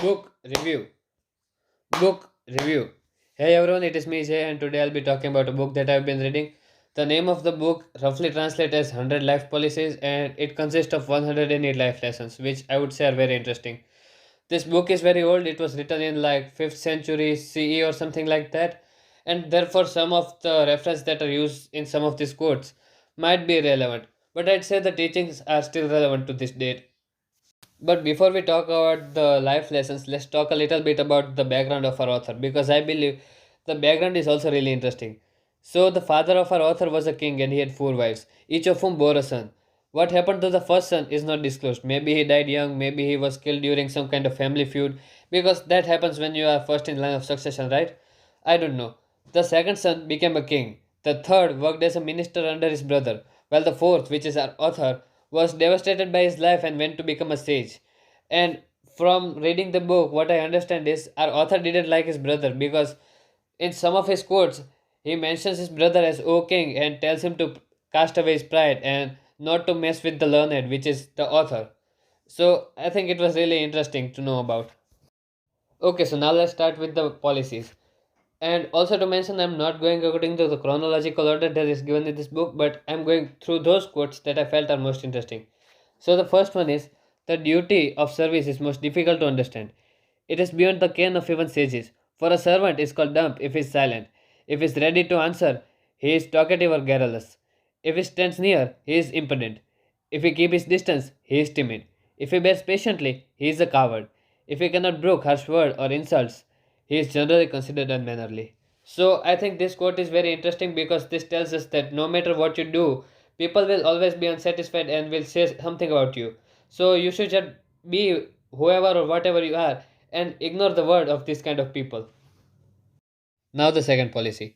Book review. Book review. Hey everyone, it is me Jay, and today I'll be talking about a book that I've been reading. The name of the book roughly translates as 100 Life Policies, and it consists of 108 life lessons, which I would say are very interesting. This book is very old, it was written in like 5th century CE or something like that, and therefore some of the references that are used in some of these quotes might be relevant. But I'd say the teachings are still relevant to this date. But before we talk about the life lessons, let's talk a little bit about the background of our author because I believe the background is also really interesting. So, the father of our author was a king and he had four wives, each of whom bore a son. What happened to the first son is not disclosed. Maybe he died young, maybe he was killed during some kind of family feud because that happens when you are first in line of succession, right? I don't know. The second son became a king. The third worked as a minister under his brother, while the fourth, which is our author, was devastated by his life and went to become a sage. And from reading the book, what I understand is our author didn't like his brother because in some of his quotes, he mentions his brother as O King and tells him to cast away his pride and not to mess with the learned, which is the author. So I think it was really interesting to know about. Okay, so now let's start with the policies. And also to mention, I'm not going according to the chronological order that is given in this book, but I'm going through those quotes that I felt are most interesting. So the first one is the duty of service is most difficult to understand. It is beyond the ken of even sages. For a servant is called dumb if he is silent. If he is ready to answer, he is talkative or garrulous. If he stands near, he is impudent. If he keep his distance, he is timid. If he bears patiently, he is a coward. If he cannot brook harsh word or insults, he is generally considered unmannerly. So I think this quote is very interesting because this tells us that no matter what you do, people will always be unsatisfied and will say something about you. So you should just be whoever or whatever you are and ignore the word of this kind of people. Now the second policy.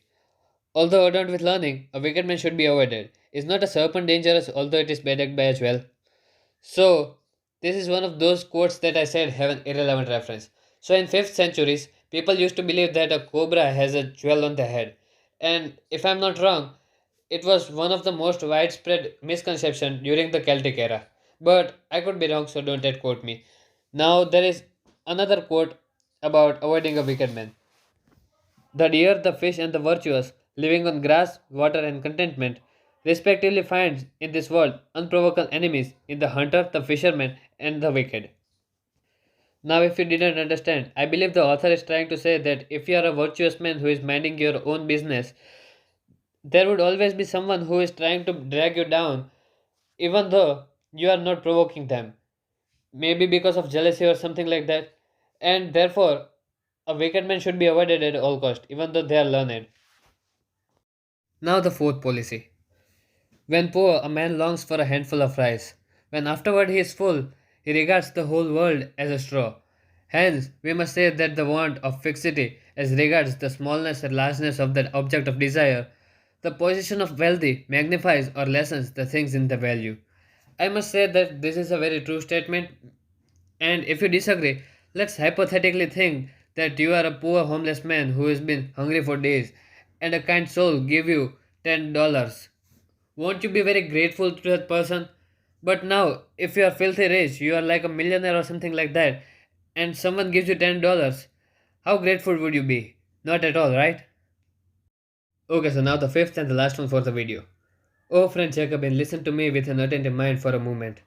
Although adorned with learning, a wicked man should be avoided. Is not a serpent dangerous although it is bedecked by a jewel? So, this is one of those quotes that I said have an irrelevant reference. So, in 5th centuries, people used to believe that a cobra has a jewel on the head. And if I'm not wrong, it was one of the most widespread misconception during the Celtic era. But I could be wrong, so don't yet quote me. Now, there is another quote about avoiding a wicked man. The deer, the fish, and the virtuous, living on grass, water, and contentment, respectively finds in this world unprovoked enemies in the hunter, the fisherman, and the wicked. Now, if you didn't understand, I believe the author is trying to say that if you are a virtuous man who is minding your own business, there would always be someone who is trying to drag you down, even though you are not provoking them. Maybe because of jealousy or something like that. And therefore, a wicked man should be avoided at all cost, even though they are learned. Now, the fourth policy. When poor, a man longs for a handful of rice. When afterward he is full, he regards the whole world as a straw. Hence, we must say that the want of fixity as regards the smallness and largeness of that object of desire, the position of wealthy magnifies or lessens the things in the value. I must say that this is a very true statement, and if you disagree, let's hypothetically think that you are a poor homeless man who has been hungry for days, and a kind soul give you $10. Won't you be very grateful to that person? But now, if you are filthy rich, you are like a millionaire or something like that, and someone gives you $10, how grateful would you be? Not at all, right? Okay, so now the fifth and the last one for the video. Oh, friend Jacobin, listen to me with an attentive mind for a moment.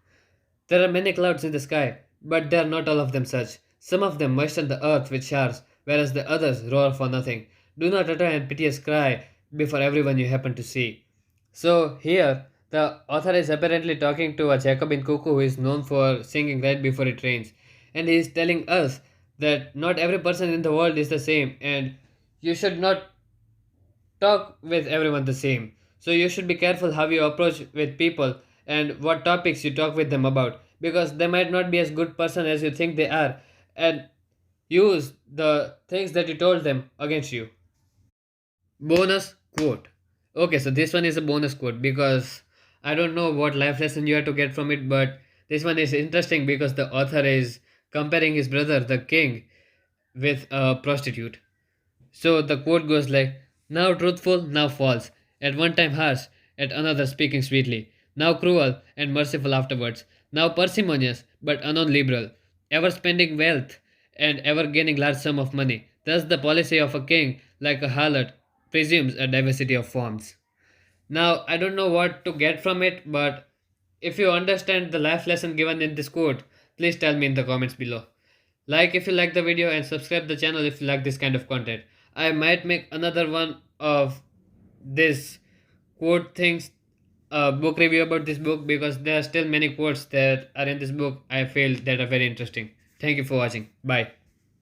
There are many clouds in the sky, but they are not all of them such. Some of them moisten the earth with showers, whereas the others roar for nothing. Do not utter an piteous cry before everyone you happen to see. So here, the author is apparently talking to a Jacobin cuckoo who is known for singing right before it rains, and he is telling us that not every person in the world is the same, and you should not talk with everyone the same. So you should be careful how you approach with people and what topics you talk with them about because they might not be as good person as you think they are and use the things that you told them against you. Bonus quote. Okay, so this one is a bonus quote because I don't know what life lesson you have to get from it, but this one is interesting because the author is comparing his brother, the king, with a prostitute. So the quote goes like, now truthful, now false, at one time harsh, at another speaking sweetly, now cruel and merciful afterwards, now parsimonious, but anon liberal, ever spending wealth, and ever gaining large sum of money. Thus, the policy of a king, like a harlot, presumes a diversity of forms. Now, I don't know what to get from it, but if you understand the life lesson given in this quote, please tell me in the comments below. Like if you like the video and subscribe the channel if you like this kind of content. I might make another one of this quote things, book review about this book, because there are still many quotes that are in this book I feel that are very interesting. Thank you for watching. Bye.